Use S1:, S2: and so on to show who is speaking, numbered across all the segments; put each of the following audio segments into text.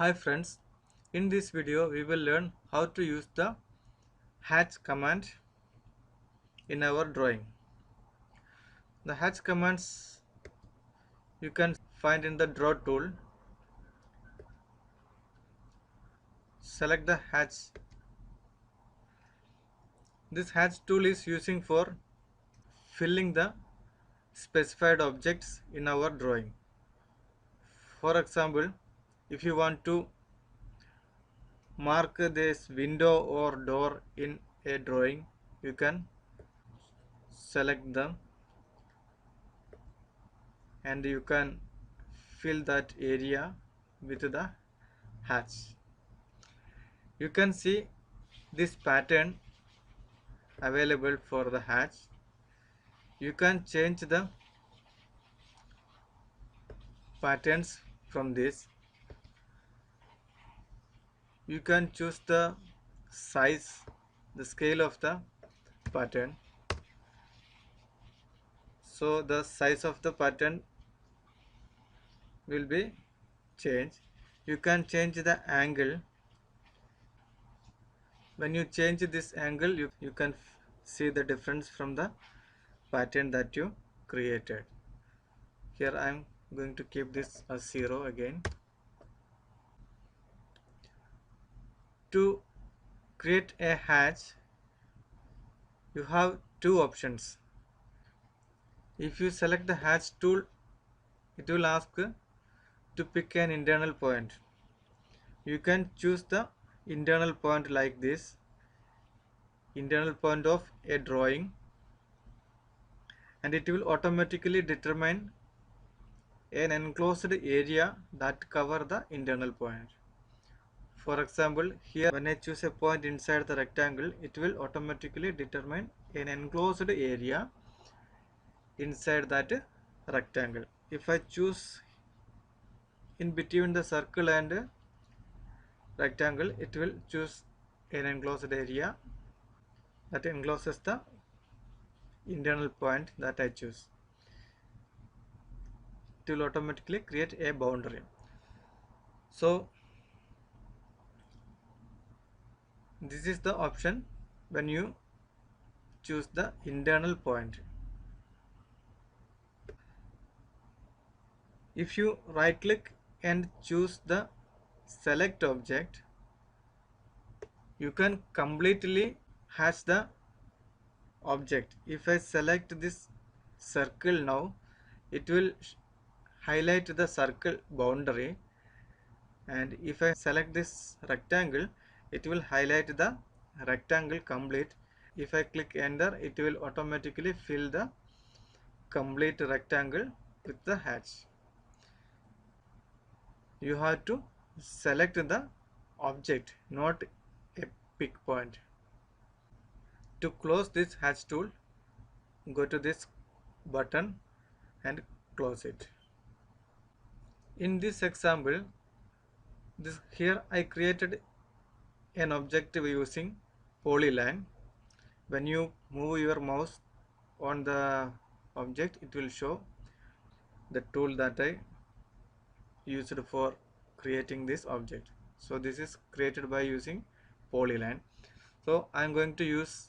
S1: Hi friends, in this video we will learn how to use the hatch command in our drawing. The hatch commands you can find in the draw tool. Select the hatch. This hatch tool is using for filling the specified objects in our drawing. For example, if you want to mark this window or door in a drawing, you can select them and you can fill that area with the hatch. You can see this pattern available for the hatch. You can change the patterns from this. You can choose the size, the scale of the pattern. So the size of the pattern will be changed. You can change the angle. When you change this angle, you can see the difference from the pattern that you created. Here I am going to keep this as 0 again. To create a hatch, you have two options. If you select the hatch tool, it will ask to pick an internal point. You can choose the internal point like this, internal point of a drawing, and it will automatically determine an enclosed area that cover the internal point. For example, here when I choose a point inside the rectangle, it will automatically determine an enclosed area inside that rectangle. If I choose in between the circle and rectangle, it will choose an enclosed area that encloses the internal point that I choose. It will automatically create a boundary. So this is the option when you choose the internal point. If you right click and choose the select object, you can completely hatch the object. If I select this circle now, it will highlight the circle boundary, and if I select this rectangle, it will highlight the rectangle complete. If I click enter, it will automatically fill the complete rectangle with the hatch. You have to select the object, not a pick point. To close this hatch tool, go to this button and close it. In this example, here I created an objective using polyline. When you move your mouse on the object, it will show the tool that I used for creating this object. So this is created by using polyline. So I am going to use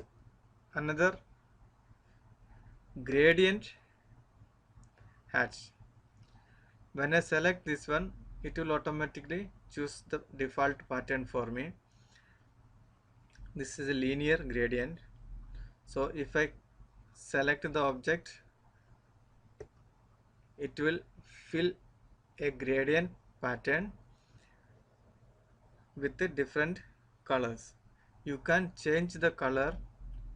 S1: another gradient hatch. When I select this one, it will automatically choose the default pattern for me. This is a linear gradient. So if I select the object, it will fill a gradient pattern with the different colors. You can change the color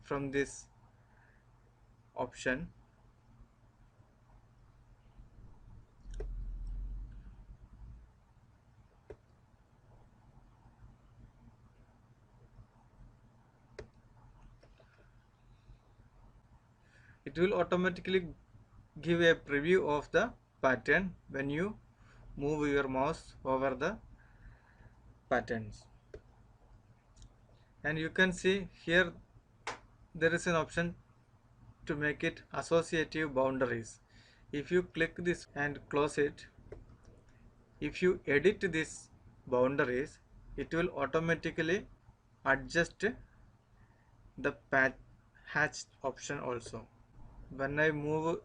S1: from this option. It will automatically give a preview of the pattern when you move your mouse over the patterns. And you can see here there is an option to make it associative boundaries. If you click this and close it, if you edit this boundaries, it will automatically adjust the hatch option also. When I move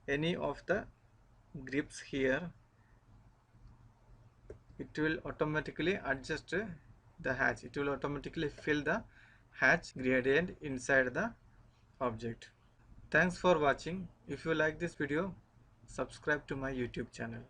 S1: any of the grips here, it will automatically adjust the hatch. It will automatically fill the hatch gradient inside the object. Thanks for watching. If you like this video, subscribe to my YouTube channel.